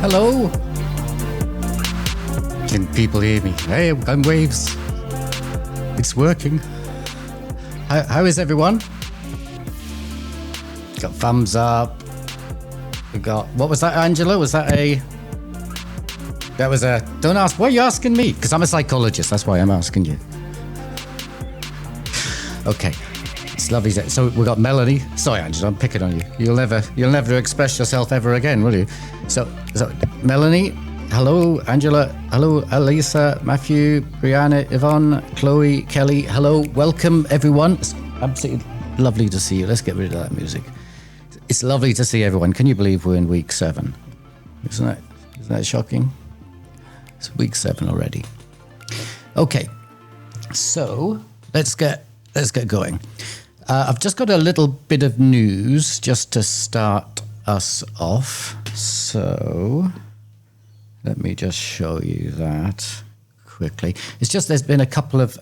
Hello? Can people hear me? Hey, I'm Waves. It's working. How is everyone? Got thumbs up. We got, what was that, Angela? Was that a... That was a... Don't ask, why are you asking me? Because I'm a psychologist, that's why I'm asking you. Okay. It's lovely. So we got Melanie. Sorry, Angela, I'm picking on you. You'll never express yourself ever again, will you? So Melanie, hello. Angela, hello. Elisa, Matthew, Brianna, Yvonne, Chloe, Kelly, hello. Welcome, everyone. It's absolutely lovely to see you. Let's get rid of that music. It's lovely to see everyone. Can you believe we're in week 7? Isn't that shocking? It's week 7 already. Okay, so let's get going. I've just got a little bit of news just to start us off. So let me just show you that quickly. It's just there's been a couple of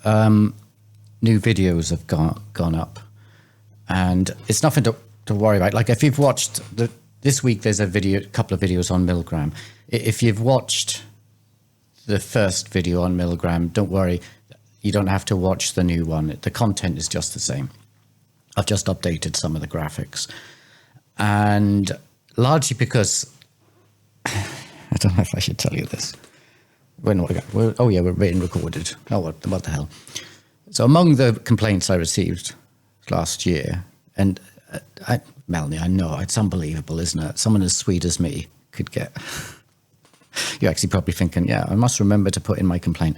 new videos have gone up, and it's nothing to worry about. Like if you've watched this week, there's a couple of videos on Milgram. If you've watched the first video on Milgram, don't worry. You don't have to watch the new one. The content is just the same. I've just updated some of the graphics. And largely because, I don't know if I should tell you this. We're being recorded. Oh, what the hell. So among the complaints I received last year, and Melanie, I know, it's unbelievable, isn't it? Someone as sweet as me could get... You're actually probably thinking, yeah, I must remember to put in my complaint.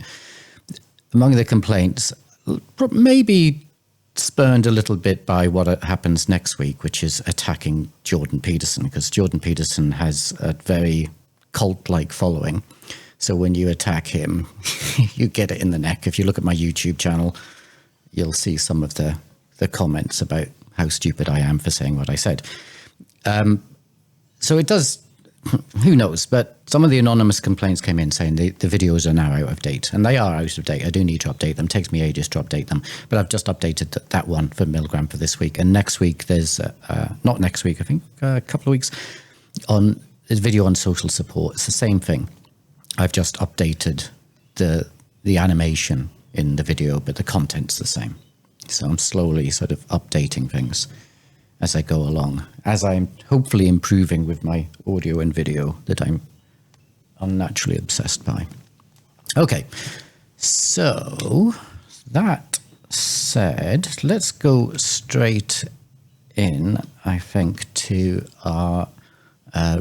Among the complaints, maybe spurned a little bit by what happens next week, which is attacking Jordan Peterson, because Jordan Peterson has a very cult-like following. So when you attack him, you get it in the neck. If you look at my YouTube channel, you'll see some of the comments about how stupid I am for saying what I said. So it does... Who knows? But some of the anonymous complaints came in saying the videos are now out of date, and they are out of date. I do need to update them. It takes me ages to update them, but I've just updated that one for Milgram for this week. And next week there's not next week, I think a couple of weeks on this video on social support. It's the same thing. I've just updated the animation in the video, but the content's the same. So I'm slowly sort of updating things as I go along, as I'm hopefully improving with my audio and video that I'm unnaturally obsessed by. Okay, so that said, let's go straight in, I think, to our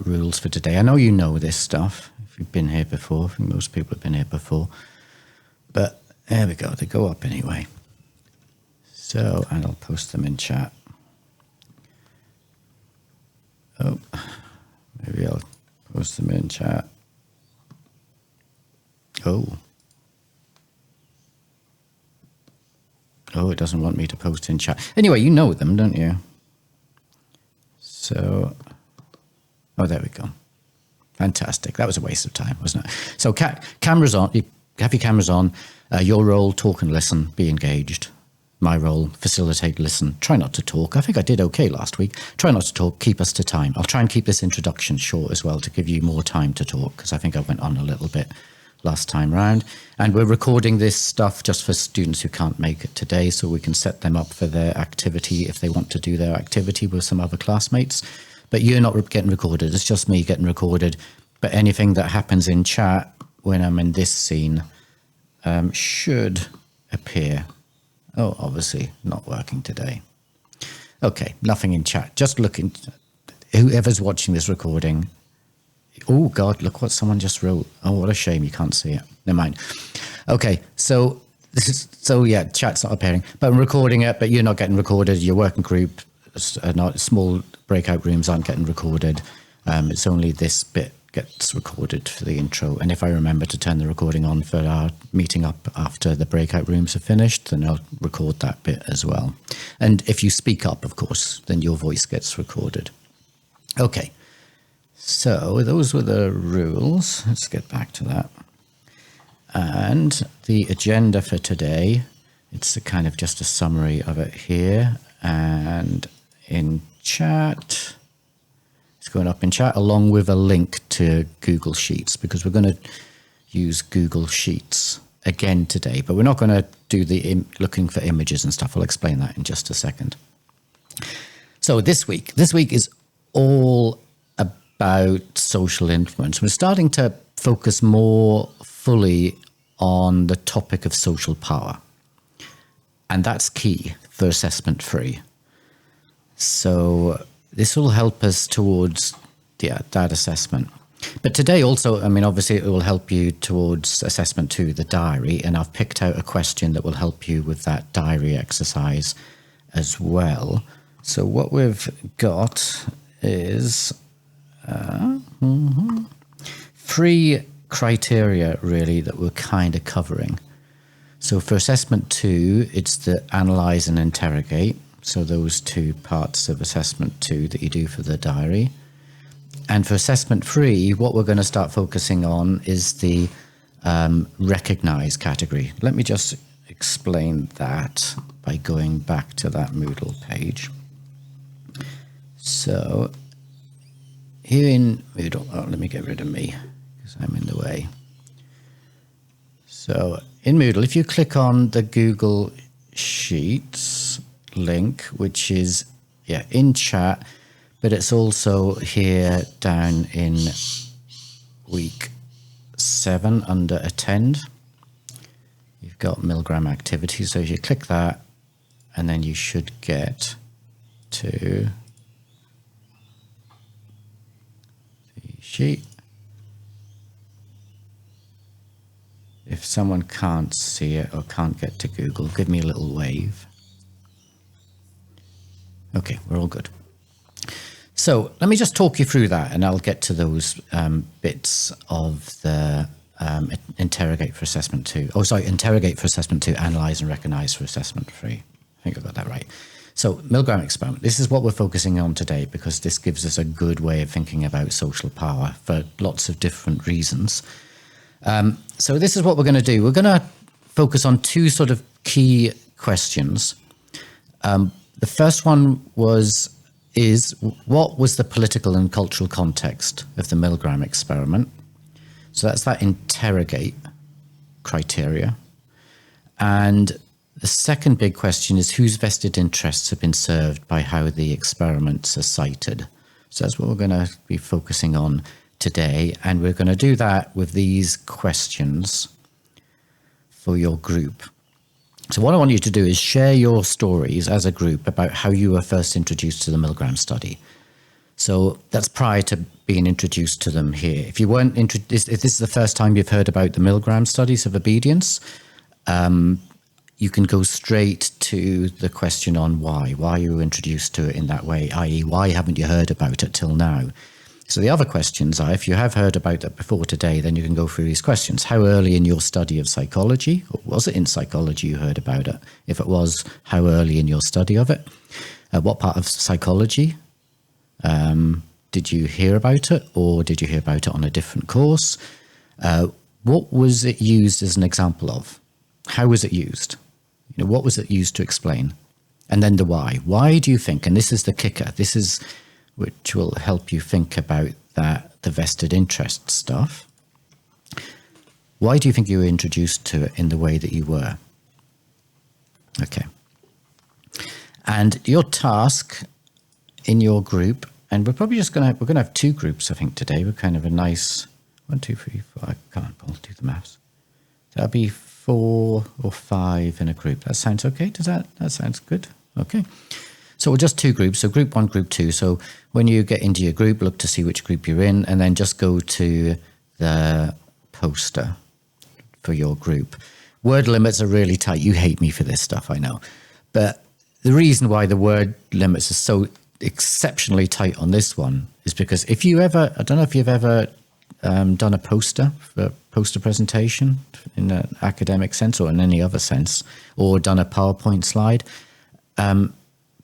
rules for today. I know you know this stuff, if you've been here before. I think most people have been here before. But there we go, they go up anyway. So, and I'll post them in chat. Oh, maybe I'll post them in chat. Oh, it doesn't want me to post in chat. Anyway, you know them, don't you? So, oh, there we go. Fantastic. That was a waste of time, wasn't it? So cameras on. You have your cameras on. Your role, talk and listen, be engaged. My role, facilitate, listen, try not to talk. I think I did okay last week. Try not to talk, keep us to time. I'll try and keep this introduction short as well to give you more time to talk, because I think I went on a little bit last time round. And we're recording this stuff just for students who can't make it today, so we can set them up for their activity if they want to do their activity with some other classmates. But you're not getting recorded, it's just me getting recorded. But anything that happens in chat when I'm in this scene should appear. Oh, obviously not working today. Okay, nothing in chat. Just looking, whoever's watching this recording. Oh God, look what someone just wrote. Oh, what a shame you can't see it. Never mind. Okay, so yeah, chat's not appearing, but I'm recording it, but you're not getting recorded. Your working group, not small breakout rooms aren't getting recorded. It's only this bit gets recorded for the intro. And if I remember to turn the recording on for our meeting up after the breakout rooms are finished, then I'll record that bit as well. And if you speak up, of course, then your voice gets recorded. Okay, so those were the rules. Let's get back to that. And the agenda for today, it's a kind of just a summary of it here. And in chat, It's going up in chat along with a link to Google Sheets, because we're going to use Google Sheets again today, but we're not going to do the looking for images and stuff. I'll explain that in just a second. So this week is all about social influence. We're starting to focus more fully on the topic of social power, and that's key for assessment 3. So this will help us towards that assessment. But today also, I mean, obviously it will help you towards assessment 2, the diary, and I've picked out a question that will help you with that diary exercise as well. So what we've got is 3 criteria really that we're kind of covering. So for assessment 2, it's the analyze and interrogate. So those 2 parts of assessment 2 that you do for the diary. And for assessment 3, what we're going to start focusing on is the recognize category. Let me just explain that by going back to that Moodle page. So here in Moodle, let me get rid of me because I'm in the way. So in Moodle, if you click on the Google Sheets link, which is in chat, but it's also here down in week 7 under attend. You've got milligram activity. So if you click that, and then you should get to the sheet. If someone can't see it or can't get to Google, give me a little wave. Okay, we're all good. So let me just talk you through that, and I'll get to those bits of the interrogate for assessment 2. Oh, sorry, interrogate for assessment 2, analyze and recognize for assessment 3. I think I got that right. So Milgram experiment. This is what we're focusing on today because this gives us a good way of thinking about social power for lots of different reasons. So this is what we're going to do. We're going to focus on 2 sort of key questions. The first one is what was the political and cultural context of the Milgram experiment? So that's that interrogate criteria. And the second big question is whose vested interests have been served by how the experiments are cited. So that's what we're going to be focusing on today. And we're going to do that with these questions for your group. So what I want you to do is share your stories as a group about how you were first introduced to the Milgram study. So that's prior to being introduced to them here. If you weren't introduced, if this is the first time you've heard about the Milgram studies of obedience, you can go straight to the question on why you were introduced to it in that way, i.e. why haven't you heard about it till now? So the other questions are, if you have heard about that before today, then you can go through these questions. How early in your study of psychology, or was it in psychology you heard about it? If it was, how early in your study of it? What part of psychology did you hear about it, or did you hear about it on a different course? What was it used as an example of? How was it used? What was it used to explain? And then the why. Why do you think, and this is the kicker, this is which will help you think about the vested interest stuff. Why do you think you were introduced to it in the way that you were? Okay. And your task in your group, and we're probably just we're going to have 2 groups, I think, today. We're kind of a nice 1, 2, 3, 4. Come on, Paul, do the maths. That'll be 4 or 5 in a group. That sounds okay? That sounds good? Okay. So we're just 2 groups, so group 1, group 2. So when you get into your group, look to see which group you're in, and then just go to the poster for your group. Word limits are really tight. You hate me for this stuff, I know. But the reason why the word limits are so exceptionally tight on this one is because if you ever, I don't know if you've ever done a poster presentation in an academic sense or in any other sense, or done a PowerPoint slide,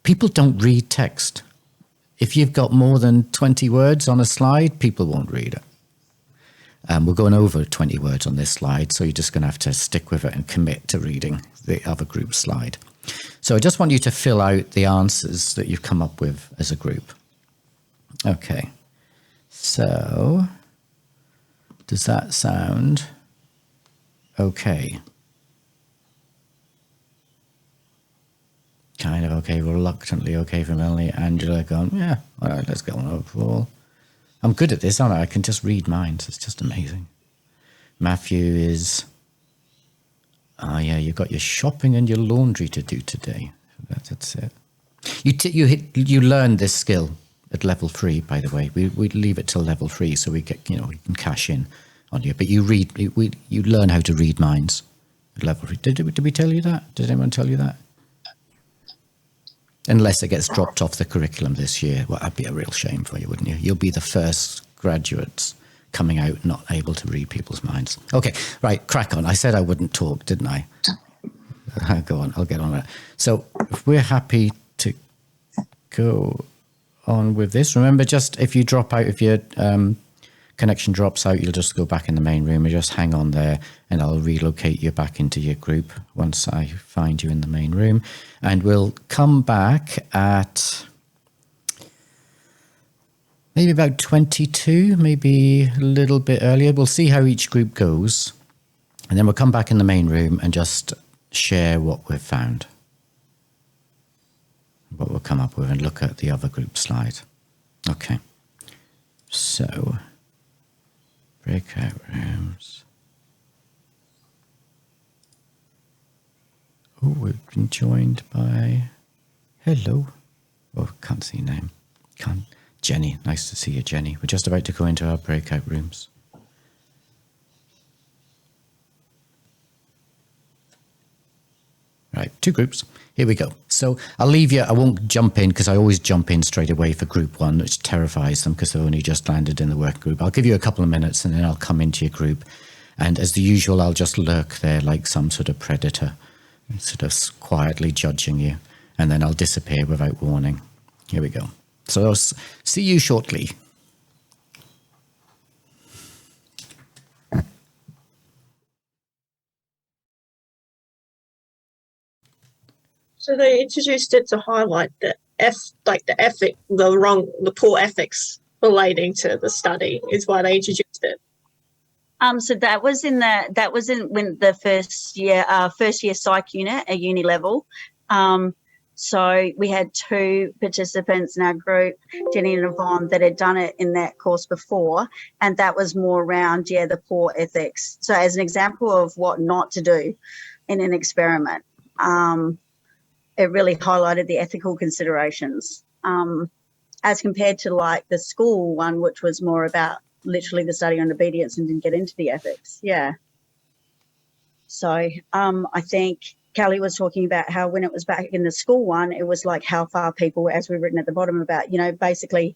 people don't read text. If you've got more than 20 words on a slide, people won't read it. We're going over 20 words on this slide, so you're just going to have to stick with it and commit to reading the other group slide. So I just want you to fill out the answers that you've come up with as a group. Okay. So, does that sound okay? Kind of okay, reluctantly okay for Melanie. Angela going, yeah, all right, let's get on overall. I'm good at this, aren't I? I can just read minds. It's just amazing. Matthew is, yeah, you've got your shopping and your laundry to do today. That's it. You learn this skill at level 3, by the way. We leave it till level 3 so we get, we can cash in on you. But you learn how to read minds at level 3. Did we tell you that? Did anyone tell you that? Unless it gets dropped off the curriculum this year. Well, that'd be a real shame for you, wouldn't you? You'll be the first graduates coming out not able to read people's minds. Okay, right, crack on. I said I wouldn't talk, didn't I? Go on, I'll get on with it. So if we're happy to go on with this, remember, just if you drop out, if your connection drops out, you'll just go back in the main room and just hang on there and I'll relocate you back into your group once I find you in the main room. And we'll come back at maybe about 22, maybe a little bit earlier. We'll see how each group goes. And then we'll come back in the main room and just share what we've found, what we'll come up with, and look at the other group slide. Okay. So, breakout rooms. Oh, we've been joined by, hello. Oh, can't see your name. Jenny, nice to see you, Jenny. We're just about to go into our breakout rooms. Right, 2 groups. Here we go. So I'll leave you. I won't jump in because I always jump in straight away for group 1, which terrifies them because they've only just landed in the work group. I'll give you a couple of minutes and then I'll come into your group. And as the usual, I'll just lurk there like some sort of predator, sort of quietly judging you. And then I'll disappear without warning. Here we go. So I'll see you shortly. So they introduced it to highlight the the poor ethics relating to the study is why they introduced it. So that was in when the first year psych unit at uni level. So we had 2 participants in our group, Jenny and Yvonne, that had done it in that course before, and that was more around the poor ethics. So as an example of what not to do in an experiment. It really highlighted the ethical considerations as compared to like the school one, which was more about literally the study on obedience and didn't get into the ethics. Yeah. So I think Kelly was talking about how when it was back in the school one, it was like how far people, as we've written at the bottom about, basically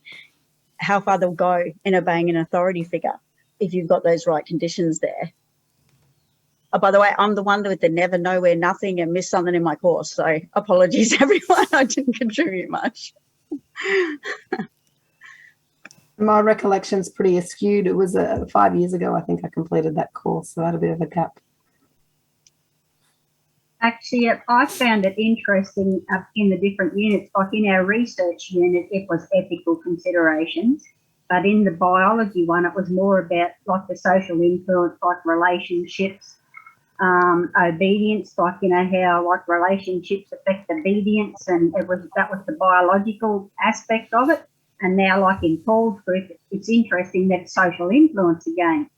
how far they'll go in obeying an authority figure if you've got those right conditions there. Oh, by the way, I'm the one with the never, nowhere, nothing and missed something in my course. So apologies, everyone. I didn't contribute much. My recollection's pretty skewed. It was 5 years ago, I think I completed that course, so I had a bit of a gap. Actually, I found it interesting in the different units. Like in our research unit, it was ethical considerations. But in the biology one, it was more about like the social influence, like relationships, obedience, like how like relationships affect obedience, and that was the biological aspect of it. And now, like in Paul's group, it's interesting that social influence again,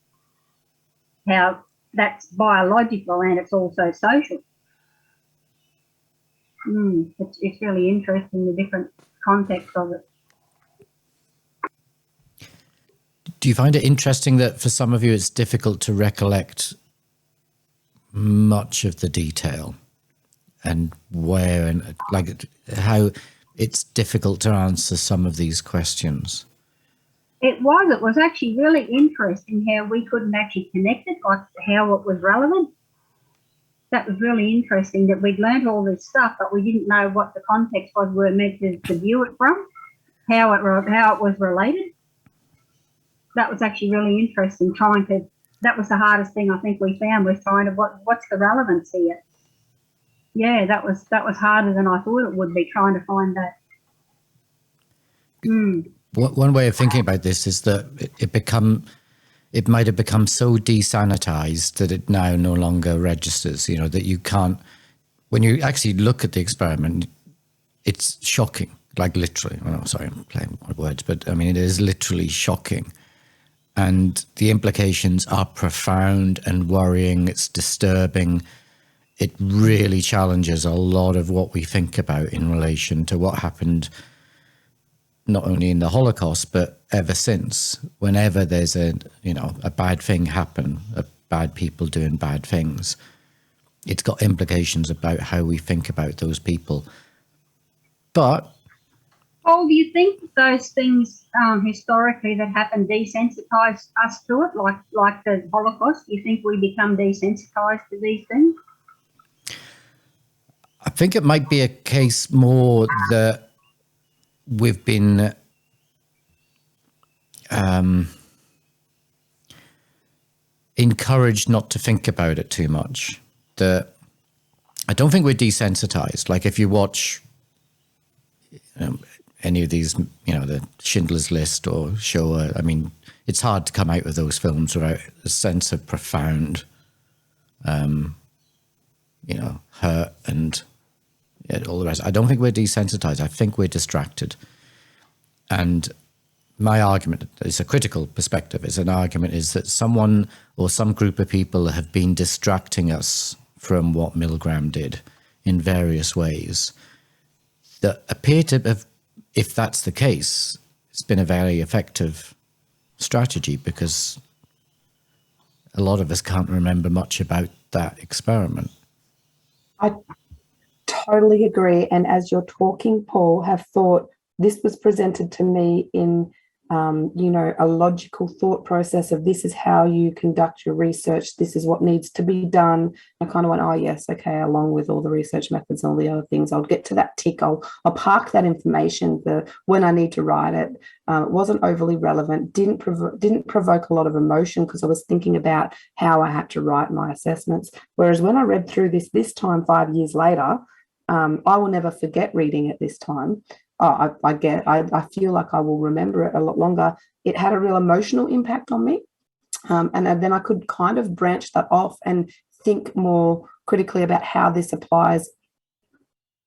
how that's biological and it's also social. It's really interesting, the different context of it. Do you find it interesting that for some of you it's difficult to recollect much of the detail and where and like how it's difficult to answer some of these questions? It was actually really interesting how we couldn't actually connect it, like how it was relevant. That was really interesting that we'd learned all this stuff, but we didn't know what the context was we were meant to view it from, how it was related. That was actually really interesting. That was the hardest thing I think we found, was trying to what's the relevance here. Yeah, that was harder than I thought it would be, trying to find that. One way of thinking about this is that it might have become so desanitized that it now no longer registers, that you can't, when you actually look at the experiment, it's shocking, like literally. Oh, sorry, I'm playing with words, but I mean, it is literally shocking. And the implications are profound and worrying. It's disturbing. It really challenges a lot of what we think about in relation to what happened not only in the Holocaust, but ever since. Whenever there's a bad thing happen, bad people doing bad things, it's got implications about how we think about those people. But Paul, do you think those things historically that happened desensitized us to it, like the Holocaust? Do you think we become desensitized to these things? I think it might be a case more that we've been encouraged not to think about it too much. I don't think we're desensitized. Like if you watch any of these, the Schindler's List or Shoah, I mean, it's hard to come out of those films without a sense of profound, hurt and all the rest. I don't think we're desensitized. I think we're distracted. And my argument is a critical perspective. It's an argument is that someone or some group of people have been distracting us from what Milgram did in various ways that appear to have, if that's the case, it's been a very effective strategy because a lot of us can't remember much about that experiment. I totally agree. And as you're talking, Paul, have thought this was presented to me in, a logical thought process of this is how you conduct your research. This is what needs to be done. I kind of went, oh, yes, okay, along with all the research methods and all the other things, I'll get to that tick. I'll park that information for when I need to write it. It wasn't overly relevant, didn't provoke a lot of emotion because I was thinking about how I had to write my assessments. Whereas when I read through this time 5 years later, I will never forget reading it this time. I feel like I will remember it a lot longer. It had a real emotional impact on me. And then I could kind of branch that off and think more critically about how this applies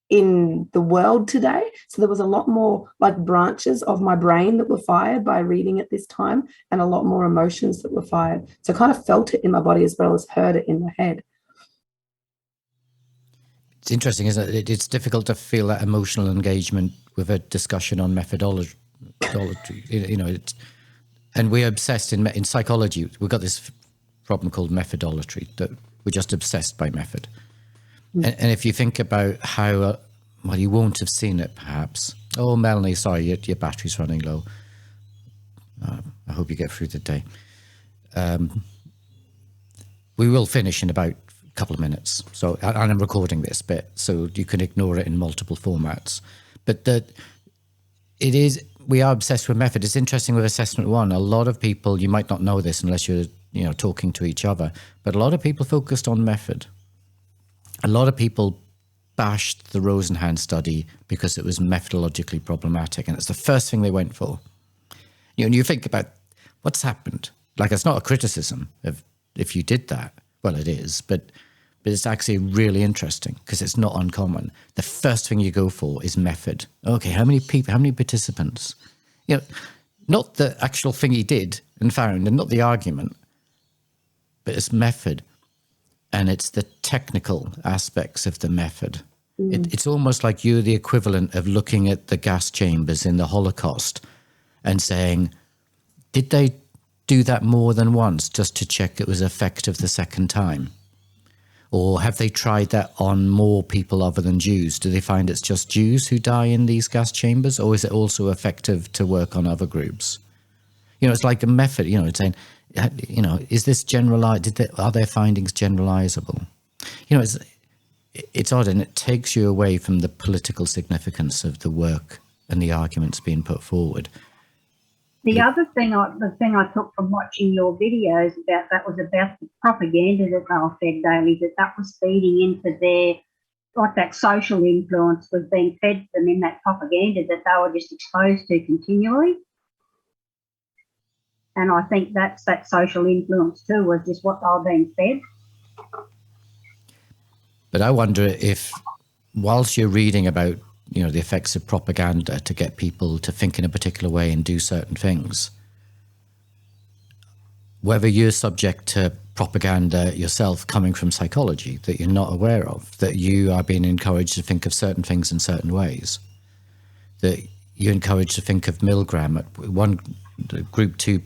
in the world today. So there was a lot more like branches of my brain that were fired by reading it this time and a lot more emotions that were fired. So I kind of felt it in my body as well as heard it in my head. It's interesting, isn't it? It's difficult to feel that emotional engagement with a discussion on methodology. And we're obsessed in psychology. We've got this problem called methodology, that we're just obsessed by method. And if you think about how, well, you won't have seen it perhaps. Oh, Melanie, sorry, your battery's running low. I hope you get through the day. We will finish in about couple of minutes. So, and I'm recording this bit, so you can ignore it in multiple formats. But we are obsessed with method. It's interesting with assessment one. A lot of people, you might not know this unless you're, talking to each other, but a lot of people focused on method. A lot of people bashed the Rosenhan study because it was methodologically problematic, and it's the first thing they went for. And you think about what's happened. Like, it's not a criticism if you did that. Well, it is, but it's actually really interesting because it's not uncommon. The first thing you go for is method. Okay, how many people, how many participants? Not the actual thing he did and found, and not the argument, but it's method, and it's the technical aspects of the method. It's almost like you're the equivalent of looking at the gas chambers in the Holocaust and saying, did they do that more than once just to check it was effective the second time? Or have they tried that on more people other than Jews? Do they find it's just Jews who die in these gas chambers, or is it also effective to work on other groups? It's like a method, it's saying, is this generalized? Are their findings generalizable? It's odd, and it takes you away from the political significance of the work and the arguments being put forward. The other thing, the thing I took from watching your videos about that was about the propaganda that they were fed daily, that was feeding into their, like that social influence was being fed to them in that propaganda that they were just exposed to continually. And I think that's that social influence too, was just what they were being fed. But I wonder if, whilst you're reading about, the effects of propaganda to get people to think in a particular way and do certain things, whether you're subject to propaganda yourself coming from psychology that you're not aware of, that you are being encouraged to think of certain things in certain ways, that you're encouraged to think of Milgram at group 2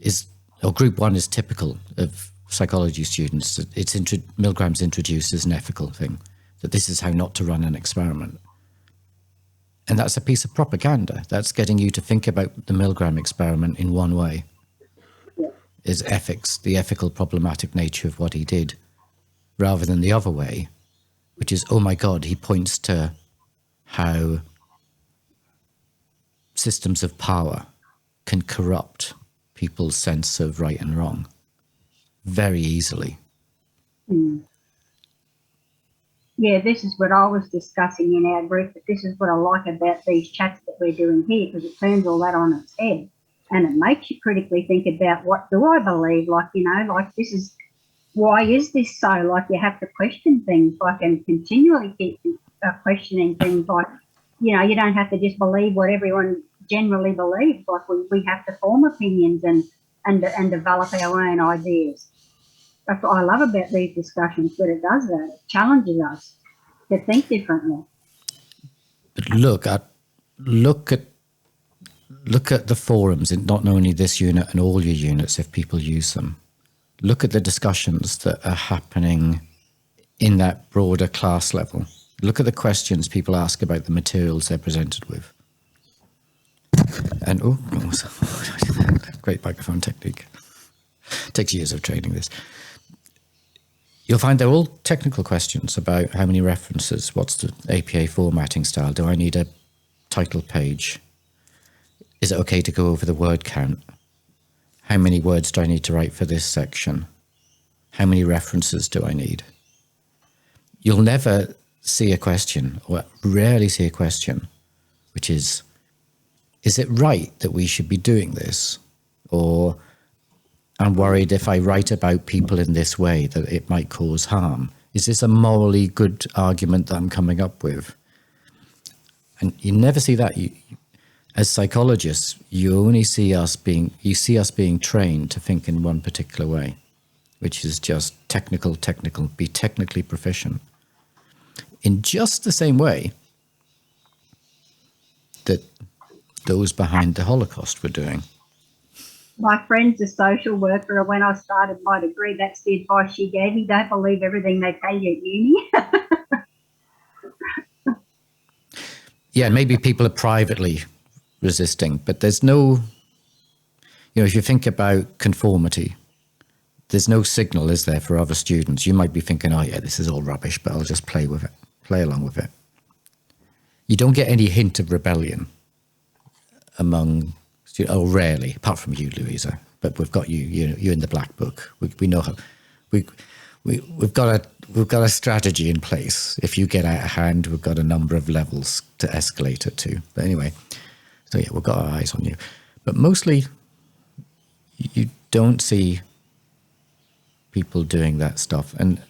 is, or group 1 is typical of psychology students. Milgram's introduced as an ethical thing, that this is how not to run an experiment. And that's a piece of propaganda. That's getting you to think about the Milgram experiment in one way. Is ethics, the ethical problematic nature of what he did, rather than the other way, which is, oh my God, he points to how systems of power can corrupt people's sense of right and wrong very easily. Yeah, this is what I was discussing in our group, but this is what I like about these chats that we're doing here, because it turns all that on its head. And it makes you critically think about, what do I believe? Like, this is, why is this so? Like, you have to question things, like, and continually keep questioning things. Like, you don't have to just believe what everyone generally believes. Like, we have to form opinions and develop our own ideas. That's what I love about these discussions, but it does that. It challenges us to think differently. But look at the forums, and not only this unit and all your units, if people use them. Look at the discussions that are happening in that broader class level. Look at the questions people ask about the materials they're presented with. And great microphone technique. Takes years of training this. You'll find they're all technical questions about how many references, what's the APA formatting style, do I need a title page? Is it okay to go over the word count? How many words do I need to write for this section? How many references do I need? You'll never see a question, or rarely see a question, which is it right that we should be doing this? Or, I'm worried if I write about people in this way that it might cause harm. Is this a morally good argument that I'm coming up with? And you never see that. As psychologists, you only see us being trained to think in one particular way, which is just technical, be technically proficient. In just the same way that those behind the Holocaust were doing. My friend's a social worker, and when I started my degree, that's the advice she gave me. Don't believe everything they tell you at uni. Yeah, maybe people are privately resisting, but there's no, if you think about conformity, there's no signal, is there, for other students? You might be thinking, oh yeah, this is all rubbish, but I'll just play along with it. You don't get any hint of rebellion among students, rarely, apart from you, Louisa, but we've got you're in the black book. We know how, we've got a strategy in place. If you get out of hand, we've got a number of levels to escalate it to. But anyway, so yeah, we've got our eyes on you. But mostly, you don't see people doing that stuff. And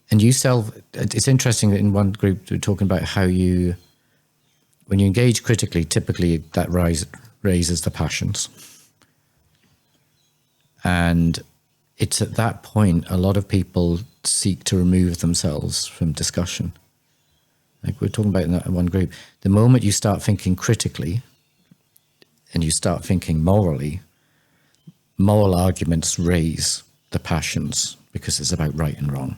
it's interesting that in one group, we're talking about how when you engage critically, typically that raises the passions. And it's at that point, a lot of people seek to remove themselves from discussion. Like we're talking about in that one group, the moment you start thinking critically and you start thinking morally, moral arguments raise the passions because it's about right and wrong.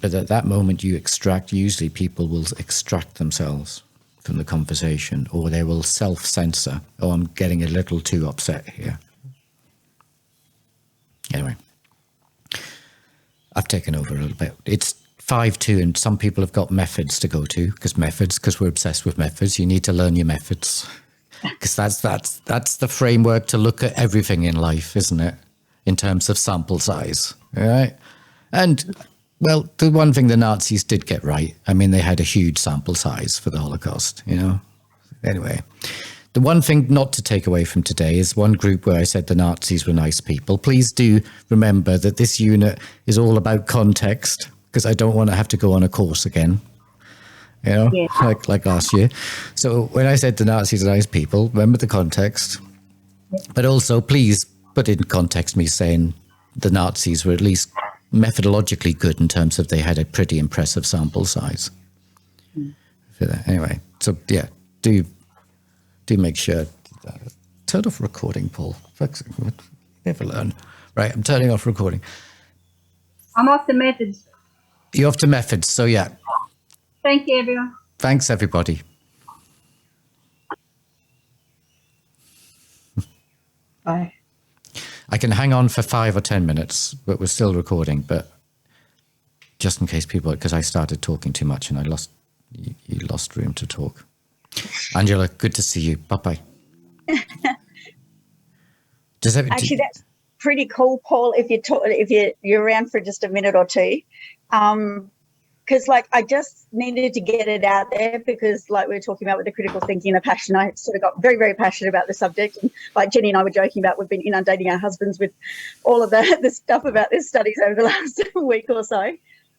But at that moment usually people will extract themselves from the conversation, or they will self-censor. Oh, I'm getting a little too upset here. Anyway, I've taken over a little bit. It's 5-2, and some people have got methods to go to, because we're obsessed with methods. You need to learn your methods, because that's the framework to look at everything in life, isn't it? In terms of sample size, all right? And well, the one thing the Nazis did get right, I mean, they had a huge sample size for the Holocaust, Anyway, the one thing not to take away from today is one group where I said the Nazis were nice people. Please do remember that this unit is all about context, because I don't want to have to go on a course again, you know, Yeah. like last year. So when I said the Nazis are nice people, remember the context. But also, please put in context me saying the Nazis were at least methodologically good in terms of they had a pretty impressive sample size. For that. Anyway, so yeah, do make sure. Turn off recording, Paul. Never learn. Right, I'm turning off recording. I'm off the methods. You're off to methods, so yeah. Thank you, everyone. Thanks, everybody. Bye. I can hang on for 5 or 10 minutes, but we're still recording. But just in case people, because I started talking too much and you lost room to talk. Angela, good to see you. Bye-bye. Actually, that's pretty cool, Paul. If you're around for just a minute or two, because like I just needed to get it out there, because like we were talking about with the critical thinking and the passion, I sort of got very, very passionate about the subject. And like Jenny and I were joking about, we've been inundating our husbands with all of the stuff about this studies over the last week or so.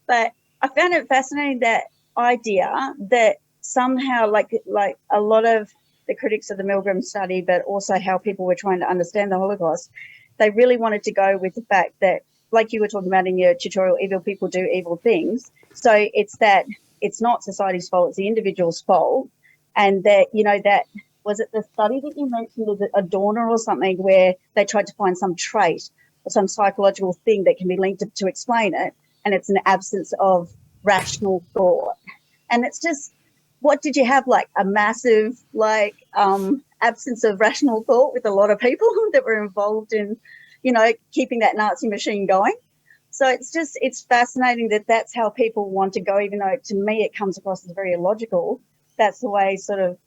But I found it fascinating, that idea that somehow like a lot of the critics of the Milgram study, but also how people were trying to understand the Holocaust, they really wanted to go with the fact that, like you were talking about in your tutorial, evil people do evil things. So it's that it's not society's fault, it's the individual's fault. And that, you know, that was it the study that you mentioned, was it Adorner or something, where they tried to find some trait or some psychological thing that can be linked to explain it, and it's an absence of rational thought. And it's just, what did you have, like a massive absence of rational thought with a lot of people that were involved in, you know, keeping that Nazi machine going. So it's fascinating that that's how people want to go, even though to me it comes across as very illogical. That's the way sort of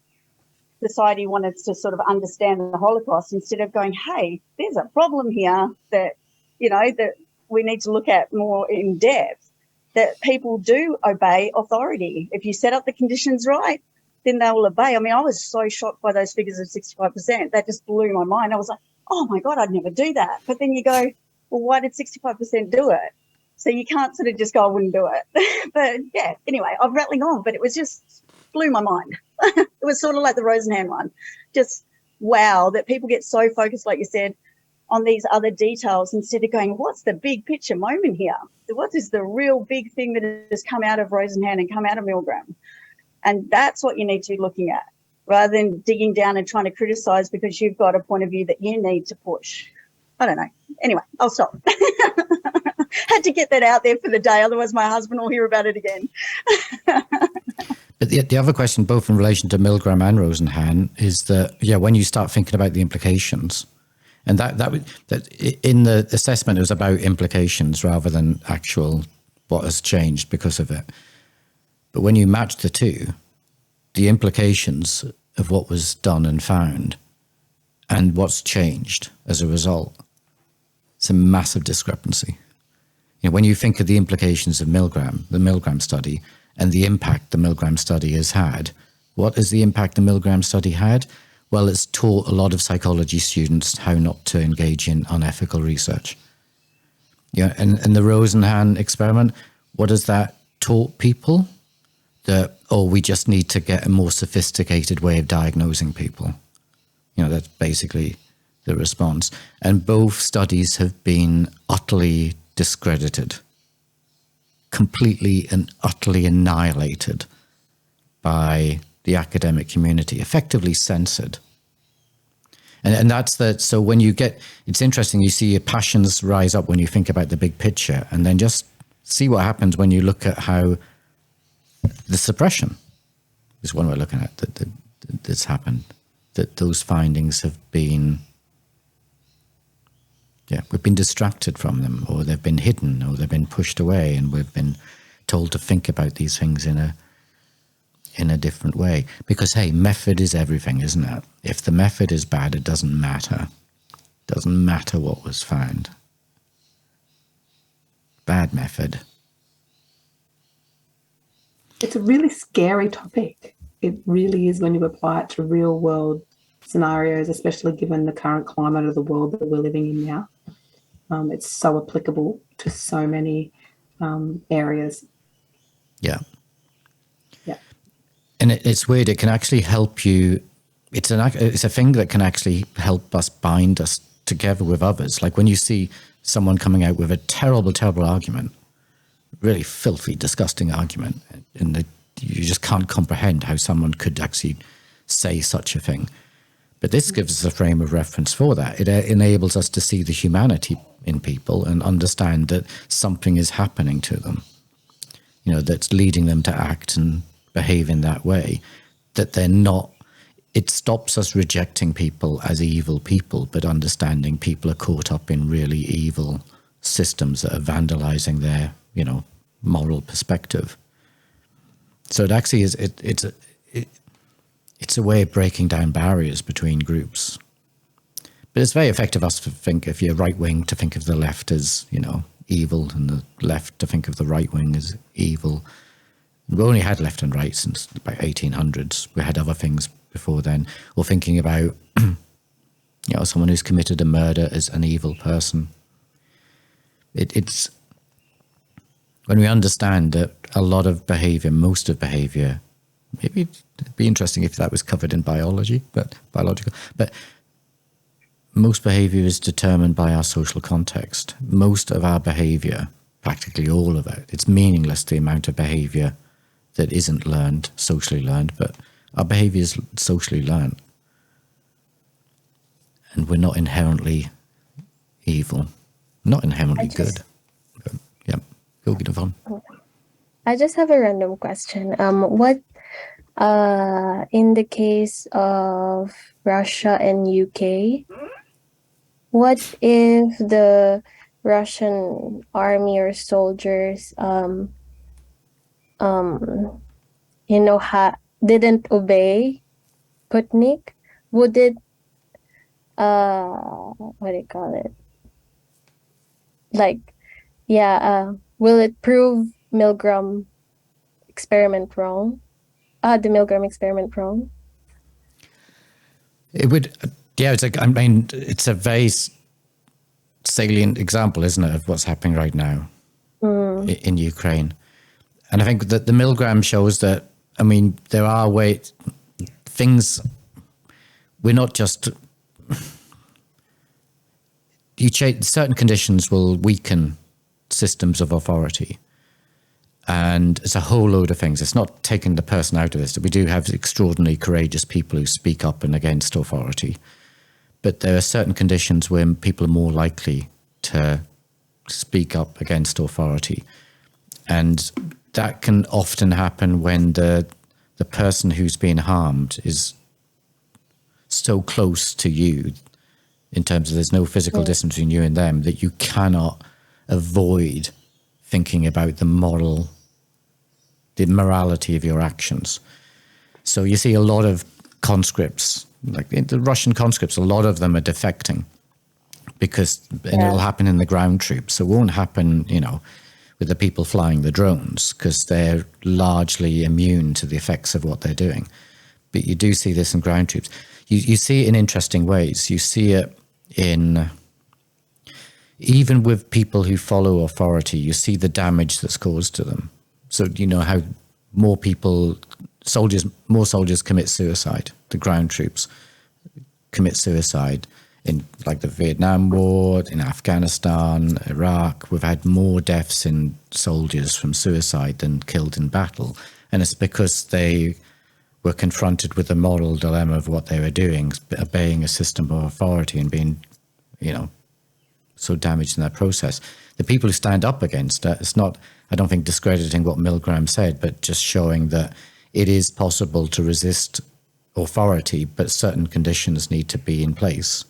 society wanted to sort of understand the Holocaust, instead of going, hey, there's a problem here that, you know, that we need to look at more in depth, that people do obey authority. If you set up the conditions right, then they will obey. I mean, I was so shocked by those figures of 65%. That just blew my mind. I was like, oh my God, I'd never do that. But then you go, well, why did 65% do it? So you can't sort of just go, I wouldn't do it. But yeah, anyway, I'm rattling on, but it was just blew my mind. It was sort of like the Rosenhan one. Just wow, that people get so focused, like you said, on these other details, instead of going, what's the big picture moment here? What is the real big thing that has come out of Rosenhan and come out of Milgram? And that's what you need to be looking at, rather than digging down and trying to criticise because you've got a point of view that you need to push. I don't know. Anyway, I'll stop. Had to get that out there for the day, otherwise my husband will hear about it again. But the other question, both in relation to Milgram and Rosenhan, is that, yeah, when you start thinking about the implications, and that in the assessment, it was about implications rather than actual what has changed because of it. But when you match the two, the implications of what was done and found and what's changed as a result, it's a massive discrepancy. You know, when you think of the implications of Milgram, the Milgram study, and the impact the Milgram study has had, what is the impact the Milgram study had? Well, it's taught a lot of psychology students how not to engage in unethical research. Yeah, and the Rosenhan experiment, what has that taught people? That, oh, we just need to get a more sophisticated way of diagnosing people. You know, that's basically the response. And both studies have been utterly discredited, completely and utterly annihilated by the academic community, effectively censored. And that's that. So when you get, it's interesting, you see your passions rise up when you think about the big picture, and then just see what happens when you look at how the suppression is one way of looking at that's happened, that those findings have been, yeah, we've been distracted from them, or they've been hidden, or they've been pushed away, and we've been told to think about these things in a different way. Because, hey, method is everything, isn't it? If the method is bad, it doesn't matter. It doesn't matter what was found. Bad method. It's a really scary topic. it really is when you apply it to real world scenarios, especially given the current climate of the world that we're living in now. It's so applicable to so many areas. Yeah. Yeah. And it's weird. It can actually help you. It's a thing that can actually help us bind us together with others. Like when you see someone coming out with a terrible, terrible argument, really filthy, disgusting argument, and you just can't comprehend how someone could actually say such a thing. But this gives us a frame of reference for that. It enables us to see the humanity in people and understand that something is happening to them, that's leading them to act and behave in that way, that they're not. It stops us rejecting people as evil people, but understanding people are caught up in really evil systems that are vandalizing their, moral perspective. So it actually is, it's a way of breaking down barriers between groups. But it's very effective us to think, if you're right wing, to think of the left as, evil, and the left to think of the right wing as evil. We only had left and right since about 1800s. We had other things before then. Or thinking about, someone who's committed a murder as an evil person. It's when we understand that a lot of behavior, most of behavior, maybe it'd be interesting if that was covered in biological, but most behavior is determined by our social context. Most of our behavior, practically all of it, it's meaningless, the amount of behavior that isn't learned, socially learned, but our behavior is socially learned. And we're not inherently evil, not inherently good. But, yeah, go get it on. I just have a random question. What, in the case of Russia and UK, what if the Russian army or soldiers, didn't obey Sputnik? Would it, what do you call it? Will it prove Milgram experiment wrong? The Milgram experiment wrong? It would, it's a very salient example, isn't it, of what's happening right now in Ukraine. And I think that the Milgram shows that, there are things, we're not just, certain conditions will weaken systems of authority. And it's a whole load of things. It's not taking the person out of this. We do have extraordinarily courageous people who speak up and against authority. But there are certain conditions where people are more likely to speak up against authority. And that can often happen when the person who's being harmed is so close to you, in terms of there's no physical distance between you and them, that you cannot avoid thinking about the morality of your actions. So you see a lot of conscripts, like the Russian conscripts, a lot of them are defecting and it'll happen in the ground troops. So it won't happen, with the people flying the drones, because they're largely immune to the effects of what they're doing. But you do see this in ground troops. You see it in interesting ways. You see it even with people who follow authority, you see the damage that's caused to them. So how more soldiers commit suicide. The ground troops commit suicide in like the Vietnam War, in Afghanistan, Iraq. We've had more deaths in soldiers from suicide than killed in battle. And it's because they were confronted with the moral dilemma of what they were doing, obeying a system of authority and being, so damaged in that process. The people who stand up against it, it's not, I don't think, discrediting what Milgram said, but just showing that it is possible to resist authority, but certain conditions need to be in place.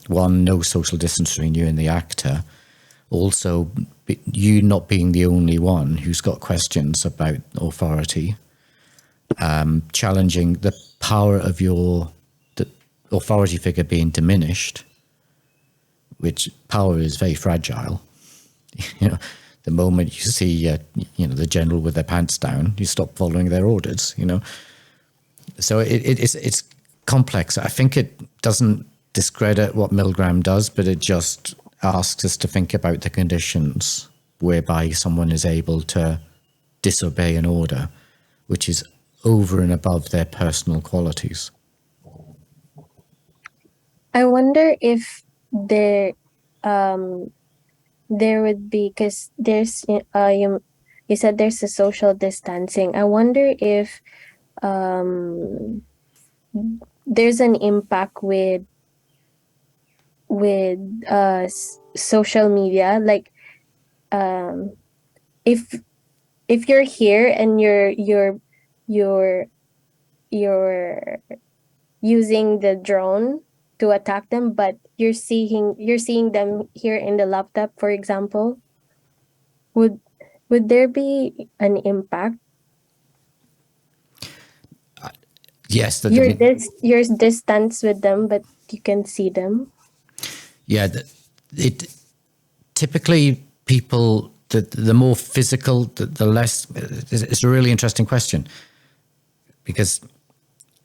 One, no social distance between you and the actor. Also, you not being the only one who's got questions about authority. Challenging the power of the authority figure being diminished, which power is very fragile. The moment you see, the general with their pants down, you stop following their orders, So it's complex. I think it doesn't discredit what Milgram does, but it just asks us to think about the conditions whereby someone is able to disobey an order, which is over and above their personal qualities. I wonder if there would be, because there's you said there's a social distancing. I wonder if there's an impact with social media, like if you're here and you're using the drone to attack them, but you're seeing them here in the laptop, for example, would there be an impact? Yes, You're distance with them, but you can see them. Yeah, it typically people the more physical, the less. It's a really interesting question, because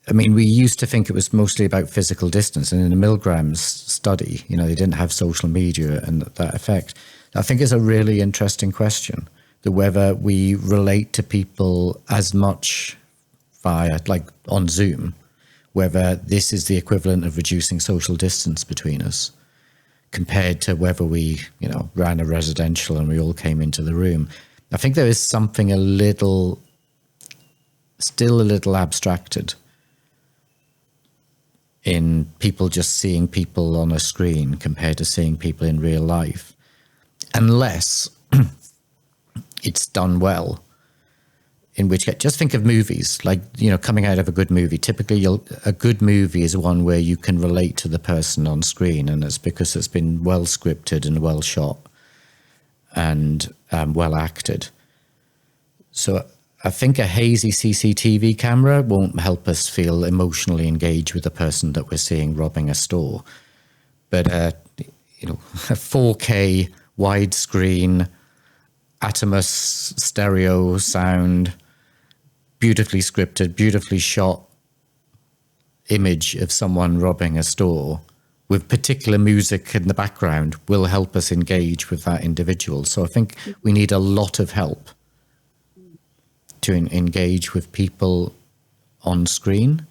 I mean, we used to think it was mostly about physical distance, and in the Milgram's study, they didn't have social media and that effect. I think it's a really interesting question, that whether we relate to people as much via, like on Zoom, whether this is the equivalent of reducing social distance between us, compared to whether we, ran a residential and we all came into the room. I think there is something still a little abstracted in people just seeing people on a screen compared to seeing people in real life, unless it's done well. In which case, just think of movies, like, coming out of a good movie. Typically, a good movie is one where you can relate to the person on screen, and it's because it's been well scripted and well shot and well acted. So I think a hazy CCTV camera won't help us feel emotionally engaged with the person that we're seeing robbing a store. But a 4K widescreen Atmos stereo sound, beautifully scripted, beautifully shot image of someone robbing a store with particular music in the background will help us engage with that individual. So I think we need a lot of help to engage with people on screen.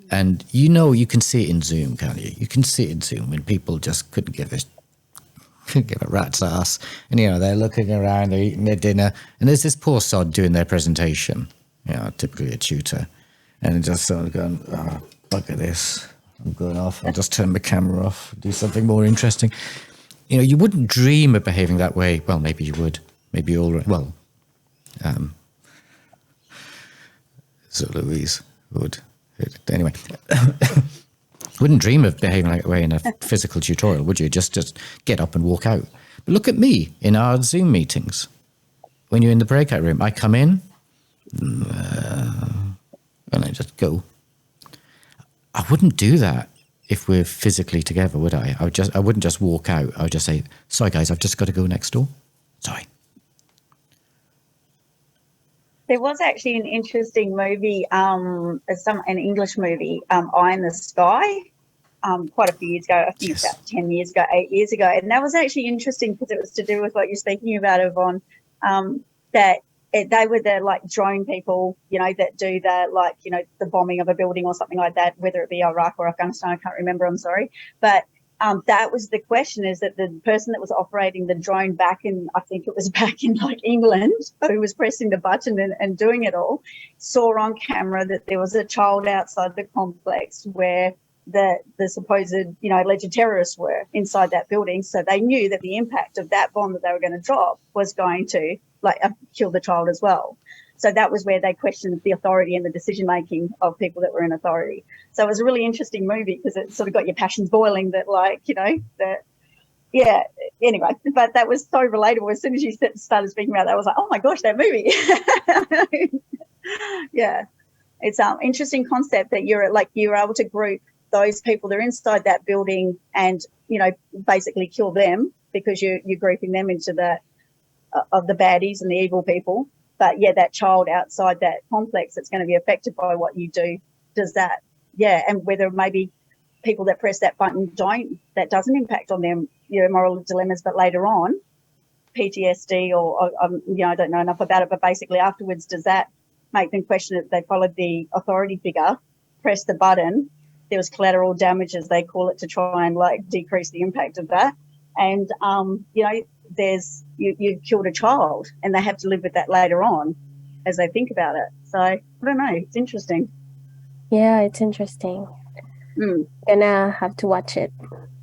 And you can see it in Zoom, can't you? You can see it in Zoom when people just couldn't give a rat's ass, and they're looking around, they're eating their dinner, and there's this poor sod doing their presentation, typically a tutor, and just sort of going, oh, look at this, I'm going off, I'll just turn my camera off, do something more interesting. You wouldn't dream of behaving that way. Well, maybe you would, maybe you already, so Louise would, anyway. Wouldn't dream of behaving that way in a physical tutorial, would you? Just get up and walk out. But look at me in our Zoom meetings. When you're in the breakout room, I come in and I just go. I wouldn't do that if we're physically together, would I? I wouldn't just walk out. I would just say, sorry guys, I've just got to go next door. Sorry. There was actually an interesting movie, an English movie, Eye in the Sky, quite a few years ago. I think Yes. about 10 years ago, 8 years ago. And that was actually interesting because it was to do with what you're speaking about, Yvonne, that they were the drone people, that do the bombing of a building or something like that, whether it be Iraq or Afghanistan, I can't remember, I'm sorry. But that was the question, is that the person that was operating the drone back in England, who was pressing the button and doing it all, saw on camera that there was a child outside the complex where the supposed, alleged terrorists were inside that building. So they knew that the impact of that bomb that they were going to drop was going to kill the child as well. So that was where they questioned the authority and the decision-making of people that were in authority. So it was a really interesting movie because it sort of got your passions boiling anyway, but that was so relatable. As soon as you started speaking about that, I was like, oh my gosh, that movie. Yeah. It's an interesting concept that you're able to group those people that are inside that building and, basically kill them because you're grouping them into of the baddies and the evil people. But yeah, that child outside that complex that's going to be affected by what you do, does that, and whether maybe people that press that button that doesn't impact on them, moral dilemmas, but later on, PTSD or I don't know enough about it, but basically afterwards, does that make them question it? They followed the authority figure, pressed the button, there was collateral damage, as they call it, to try and decrease the impact of that. And, you've killed a child and they have to live with that later on as they think about it. So I don't know. It's interesting. Yeah, it's interesting. Gonna have to watch it.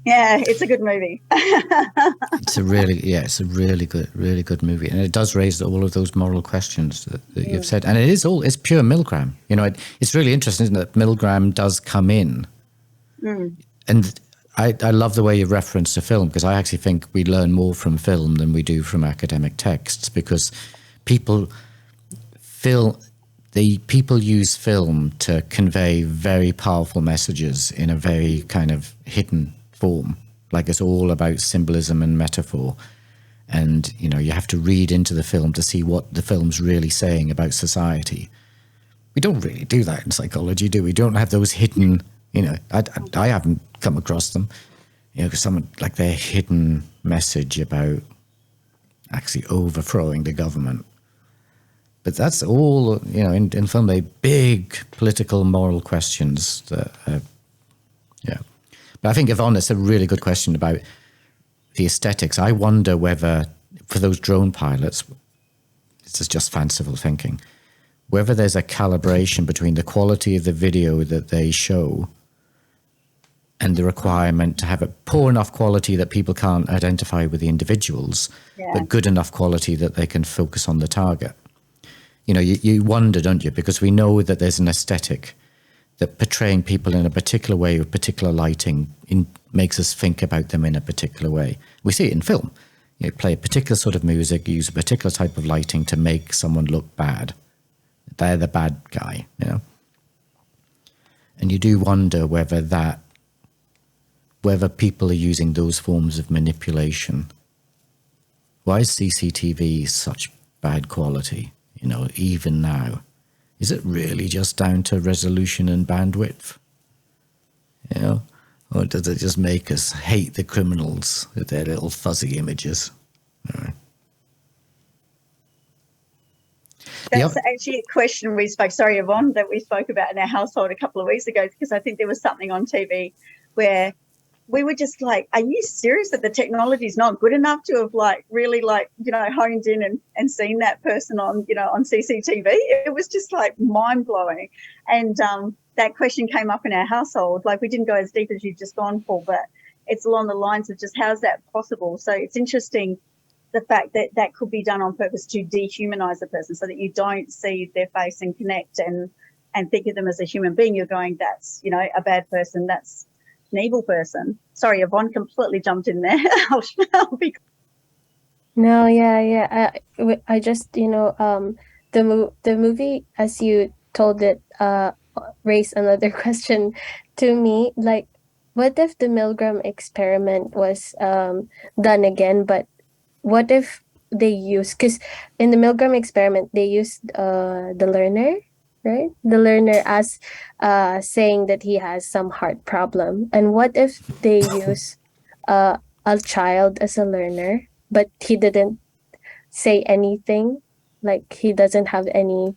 Yeah, it's a good movie. It's a really good movie, and it does raise all of those moral questions that you've said. And it's pure Milgram. It's really interesting, isn't it? Milgram does come in, and I love the way you reference the film, because I actually think we learn more from film than we do from academic texts, because people use film to convey very powerful messages in a very kind of hidden form. Like, it's all about symbolism and metaphor. And, you have to read into the film to see what the film's really saying about society. We don't really do that in psychology, do we? We don't have those hidden, I haven't come across them, someone like their hidden message about actually overthrowing the government. But that's all, in film, they big political, moral questions that, But I think, Yvonne, it's a really good question about the aesthetics. I wonder whether, for those drone pilots, this is just fanciful thinking, whether there's a calibration between the quality of the video that they show and the requirement to have it poor enough quality that people can't identify with the individuals, but good enough quality that they can focus on the target. You wonder, don't you? Because we know that there's an aesthetic that portraying people in a particular way with particular lighting makes us think about them in a particular way. We see it in film. You play a particular sort of music, use a particular type of lighting to make someone look bad. They're the bad guy, And you do wonder whether people are using those forms of manipulation. Why is CCTV such bad quality, even now? Is it really just down to resolution and bandwidth? Or does it just make us hate the criminals with their little fuzzy images? That's actually a question Yvonne, that we spoke about in our household a couple of weeks ago, because I think there was something on TV where we were just like, are you serious that the technology is not good enough to have really honed in and seen that person on, on CCTV? It was just mind blowing. And that question came up in our household. We didn't go as deep as you've just gone for, but it's along the lines of just how's that possible? So it's interesting, the fact that that could be done on purpose to dehumanize the person, so that you don't see their face and connect and think of them as a human being. You're going, that's, a bad person, that's an evil person. Sorry, Yvonne completely jumped in there. No, yeah. I just, the movie, as you told it, raised another question to me. What if the Milgram experiment was done again? But what if they use, because in the Milgram experiment, they used the learner, right? The learner as saying that he has some heart problem. And what if they use a child as a learner, but he didn't say anything? He doesn't have any...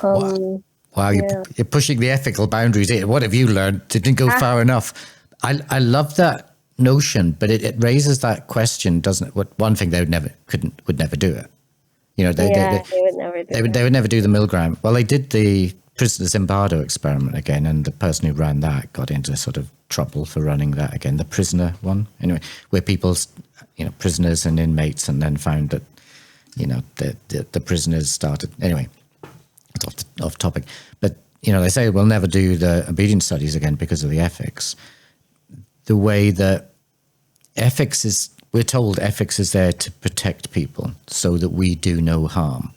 Wow, you're pushing the ethical boundaries here. What have you learned? It didn't go far enough. I love that notion, but it raises that question, doesn't it? One thing they would never do it. They would never do it. They would never do the Milgram. Well, they did the prisoner Zimbardo experiment again, and the person who ran that got into sort of trouble for running that again. The prisoner one, anyway, where people, prisoners and inmates, and then found that, the prisoners started anyway. It's off topic, but they say we'll never do the obedience studies again because of the ethics. The way that we're told ethics is there to protect people so that we do no harm.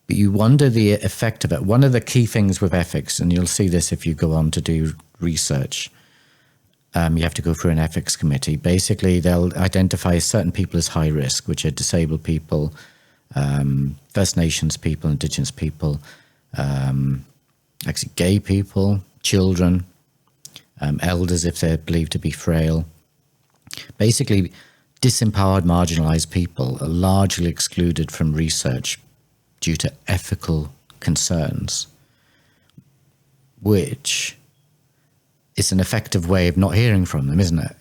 But you wonder the effect of it. One of the key things with ethics, and you'll see this if you go on to do research, you have to go through an ethics committee. Basically, they'll identify certain people as high risk, which are disabled people, First Nations people, Indigenous people, actually gay people, children, elders if they're believed to be frail. Basically, disempowered, marginalized people are largely excluded from research due to ethical concerns, which is an effective way of not hearing from them, isn't it?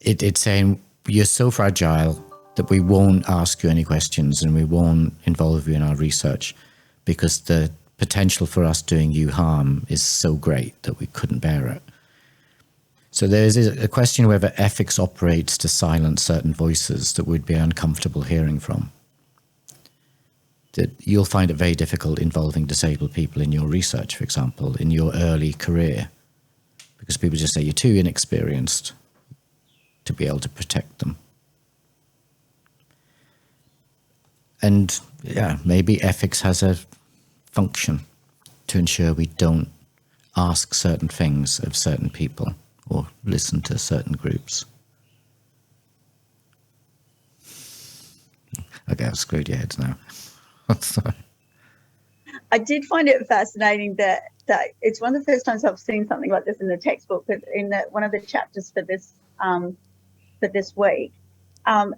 It's saying, you're so fragile that we won't ask you any questions and we won't involve you in our research because the potential for us doing you harm is so great that we couldn't bear it. So there's a question whether ethics operates to silence certain voices that we'd be uncomfortable hearing from. That you'll find it very difficult involving disabled people in your research, for example, in your early career, because people just say you're too inexperienced to be able to protect them. And yeah, maybe ethics has a function to ensure we don't ask certain things of certain people or listen to certain groups. Okay, I've screwed your heads now. Sorry. I did find it fascinating that it's one of the first times I've seen something like this in the textbook. But in one of the chapters for this week,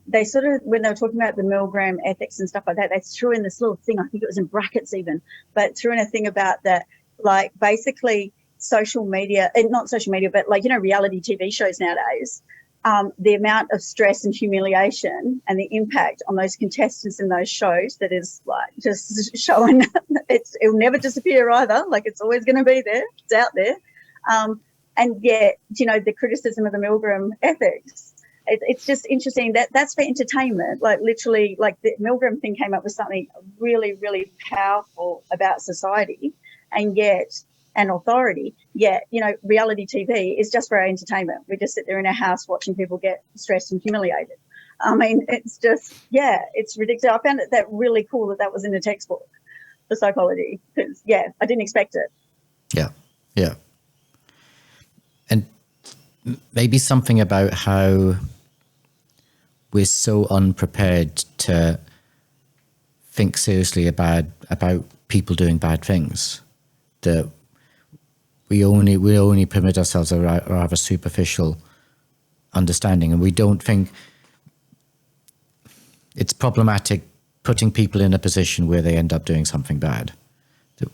they sort of, when they were talking about the Milgram ethics and stuff like that, they threw in this little thing. I think it was in brackets even, but threw in a thing about that, like basically social media, and not social media, but like, reality TV shows nowadays. The amount of stress and humiliation and the impact on those contestants in those shows that is like just showing it'll never disappear either. Like it's always going to be there. It's out there. And yet, the criticism of the Milgram ethics, it's just interesting that's for entertainment. Like literally, like the Milgram thing came up with something really, really powerful about society and authority, yet, reality TV is just for our entertainment. We just sit there in our house watching people get stressed and humiliated. I mean, it's just, it's ridiculous. I found that really cool that was in the textbook for psychology because, I didn't expect it. Yeah. And maybe something about how we're so unprepared to think seriously about people doing bad things that we only permit ourselves a rather superficial understanding, and we don't think it's problematic putting people in a position where they end up doing something bad. That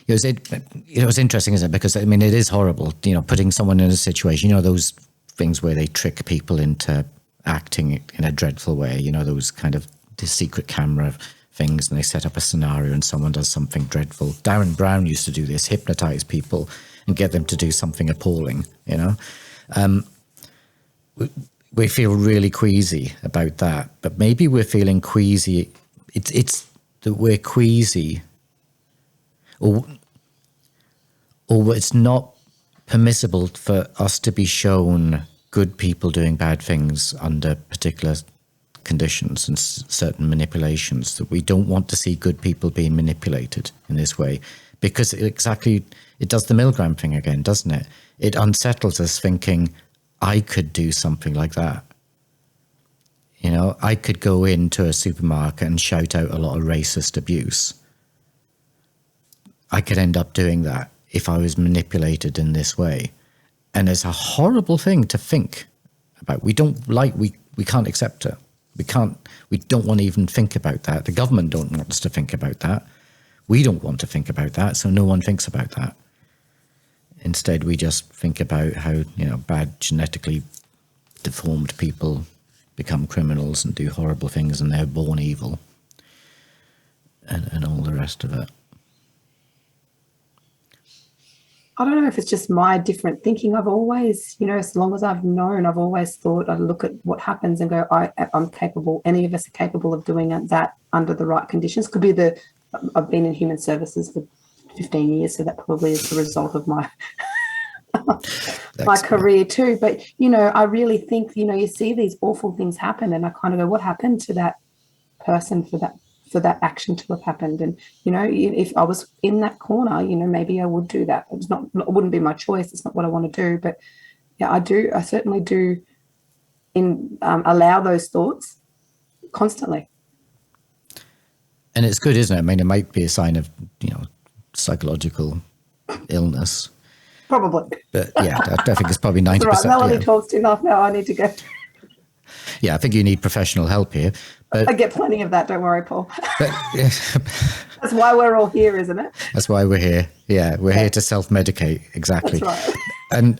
it's interesting, isn't it? Because I mean, it is horrible, putting someone in a situation, those things where they trick people into acting in a dreadful way, those kind of the secret camera things, and they set up a scenario and someone does something dreadful. Darren Brown used to do this, hypnotize people and get them to do something appalling, we feel really queasy about that, but maybe we're feeling queasy. It's that we're queasy, or it's not permissible for us to be shown good people doing bad things under particular conditions and certain manipulations, that we don't want to see good people being manipulated in this way, because it does the Milgram thing again, doesn't it? It unsettles us thinking, I could do something like that. I could go into a supermarket and shout out a lot of racist abuse. I could end up doing that if I was manipulated in this way. And it's a horrible thing to think about. We can't accept it. We don't want to even think about that. The government don't want us to think about that. We don't want to think about that, so no one thinks about that. Instead, we just think about how, bad genetically deformed people become criminals and do horrible things and they're born evil and all the rest of it. I don't know if it's just my different thinking. I've always, as long as I've known, I've always thought I'd look at what happens and go, I'm capable, any of us are capable of doing that under the right conditions. Could be I've been in human services for 15 years, so that probably is the result of my my career too. But, I really think, you see these awful things happen and I kind of go, what happened to that person for that action to have happened? And, if I was in that corner, maybe I would do that. It wouldn't be my choice. It's not what I want to do. But yeah, I certainly do allow those thoughts constantly. And it's good, isn't it? I mean, it might be a sign of, psychological illness. Probably. But yeah, I think it's probably 90%. Right, Melanie yeah. talks enough now. I need to go. Yeah, I think you need professional help here. But, I get plenty of that. Don't worry, Paul. but That's why we're all here, isn't it? that's why we're here. Yeah, we're here to self-medicate. Exactly. That's right.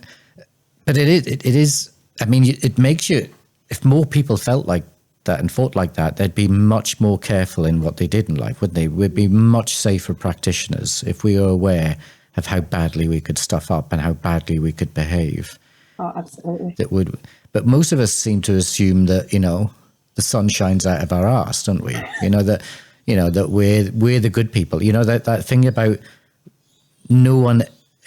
But it is, I mean, it makes you, if more people felt like that and thought like that, they'd be much more careful in what they did in life, wouldn't they? We'd be much safer practitioners if we were aware of how badly we could stuff up and how badly we could behave. Oh, absolutely. But most of us seem to assume that, the sun shines out of our arse, don't we? That we're the good people. That thing about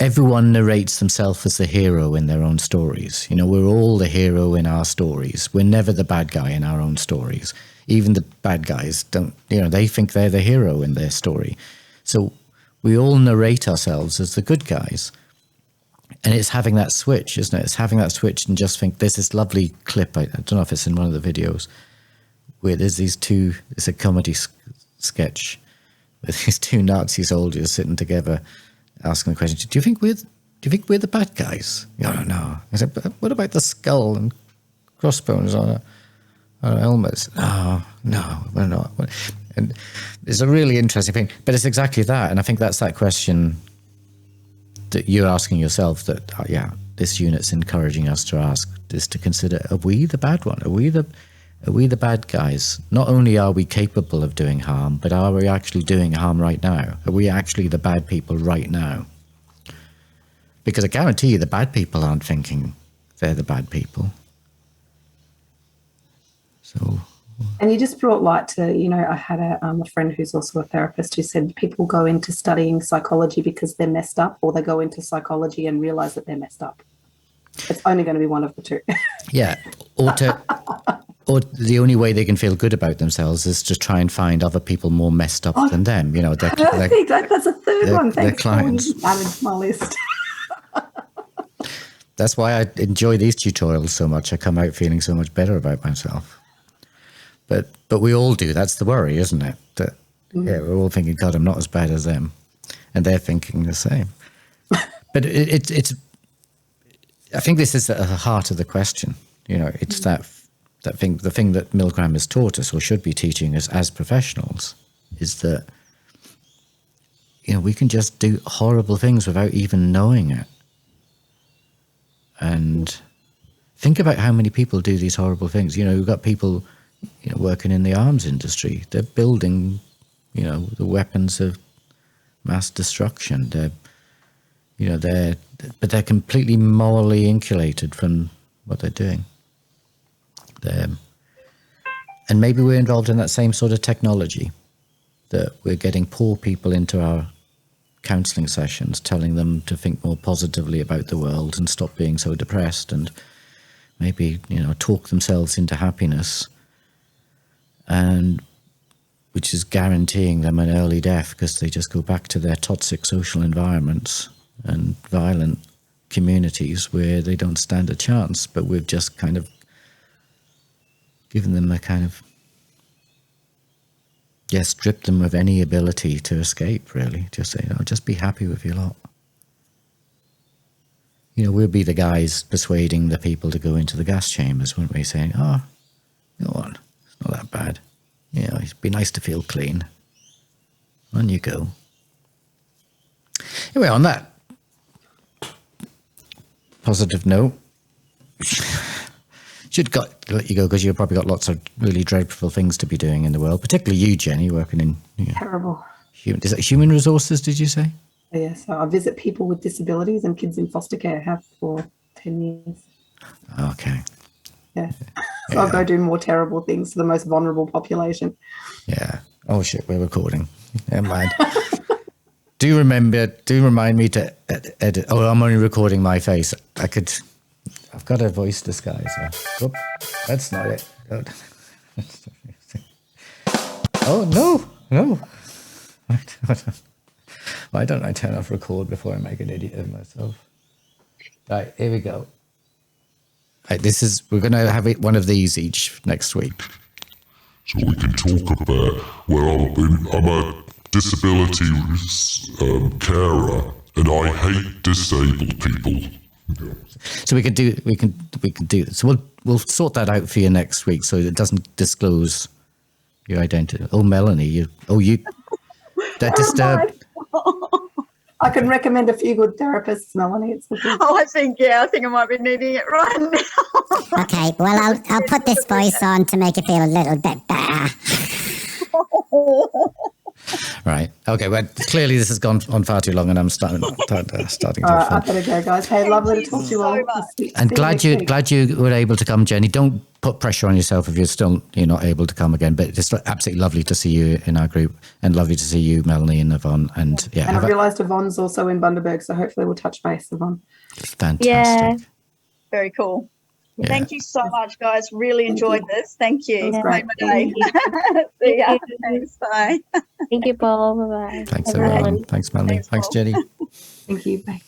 everyone narrates themselves as the hero in their own stories. We're all the hero in our stories. We're never the bad guy in our own stories. Even the bad guys don't, they think they're the hero in their story. So we all narrate ourselves as the good guys. And it's having that switch, isn't it? It's having that switch and just think, there's this lovely clip, I don't know if it's in one of the videos, where there's it's a comedy sketch with these two Nazi soldiers sitting together asking the question, do you think we're the bad guys? No. I said, but what about the skull and crossbones on our helmets? No, we're not. And it's a really interesting thing, but it's exactly that. And I think that's that question that you're asking yourself that, this unit's encouraging us to ask, is to consider, are we the bad one? Are we the bad guys? Not only are we capable of doing harm, but are we actually doing harm right now? Are we actually the bad people right now? Because I guarantee you the bad people aren't thinking they're the bad people. So... And you just brought light to, I had a friend who's also a therapist who said people go into studying psychology because they're messed up, or they go into psychology and realize that they're messed up. It's only going to be one of the two. Yeah. Or the only way they can feel good about themselves is to try and find other people more messed up than them. Perfect. That's a third one. Thanks, clients. Paul. You managed my list. That's why I enjoy these tutorials so much. I come out feeling so much better about myself. But we all do. That's the worry, isn't it? That we're all thinking, God, I'm not as bad as them, and they're thinking the same. But it's. I think this is at the heart of the question. It's that thing. The thing that Milgram has taught us, or should be teaching us as professionals, is that we can just do horrible things without even knowing it. And think about how many people do these horrible things. We've got people. Working in the arms industry, they're building, the weapons of mass destruction. But they're completely morally insulated from what they're doing. And maybe we're involved in that same sort of technology, that we're getting poor people into our counselling sessions, telling them to think more positively about the world and stop being so depressed, and maybe talk themselves into happiness. And which is guaranteeing them an early death because they just go back to their toxic social environments and violent communities where they don't stand a chance. But we've just kind of given them a kind of, stripped them of any ability to escape, really. Just say, just be happy with your lot. We'll be the guys persuading the people to go into the gas chambers, won't we? Saying, go on. Not that bad. It'd be nice to feel clean. On you go. Anyway, on that positive note, should let you go because you've probably got lots of really dreadful things to be doing in the world, particularly you, Jenny, working in Terrible. Is it human resources, did you say? Yeah, so I visit people with disabilities and kids in foster care. I have for 10 years. Okay. Yeah. So I'll go do more terrible things to the most vulnerable population. Yeah. Oh, shit, we're recording. Never mind. Do remind me to edit. Oh, I'm only recording my face. I've got a voice disguiser. Whoop, that's not it. Oh, no. Why don't I turn off record before I make an idiot of myself? Right, here we go. We're going to have one of these each next week. So we can talk about, I'm a disability carer, and I hate disabled people. So we can do. So we'll sort that out for you next week, so it doesn't disclose your identity. Oh, Melanie, you that disturbed. I can recommend a few good therapists, Melanie. It's I think I might be needing it right now. Okay, well, I'll put this voice on to make you feel a little bit better. Right. Okay. Well, clearly this has gone on far too long, and I'm starting to. I better go, guys. Hey, lovely to talk to you all. And glad you were able to come, Jenny. Don't put pressure on yourself if you're not able to come again. But it's absolutely lovely to see you in our group, and lovely to see you, Melanie and Yvonne. And I realised Yvonne's also in Bundaberg, so hopefully we'll touch base, Yvonne. Fantastic. Yeah. Very cool. Yeah. Thank you so much, guys. Really enjoyed this. Thank you. That was great. Made my day. See ya. Thanks. Bye. Thank you, Paul. Bye-bye. Thanks, everyone. Thanks, Melanie. Thanks, Paul. Jenny. Thank you. Bye.